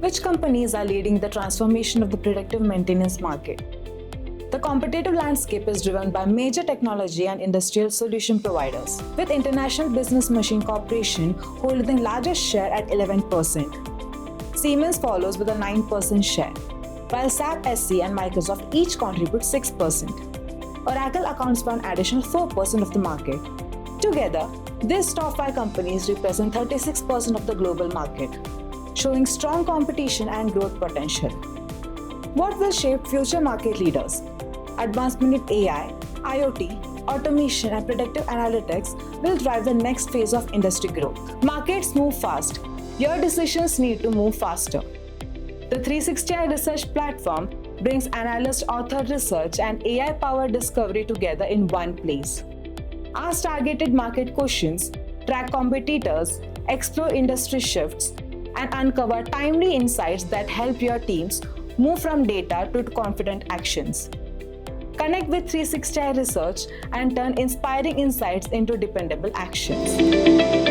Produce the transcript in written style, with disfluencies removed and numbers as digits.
Which companies are leading the transformation of the predictive maintenance market? The competitive landscape is driven by major technology and industrial solution providers, with International Business Machine Corporation holding the largest share at 11%. Siemens follows with a 9% share, while SAP SE and Microsoft each contribute 6%. Oracle accounts for an additional 4% of the market. Together, these top 5 companies represent 36% of the global market, showing strong competition and growth potential. What will shape future market leaders? Advancement in AI, IoT, automation, and predictive analytics will drive the next phase of industry growth. Markets move fast. Your decisions need to move faster. The 360iResearch platform brings analyst-authored research and AI-powered discovery together in one place. Ask targeted market questions, track competitors, explore industry shifts, and uncover timely insights that help your teams move from data to confident actions. Connect with 360iResearch and turn inspiring insights into dependable actions.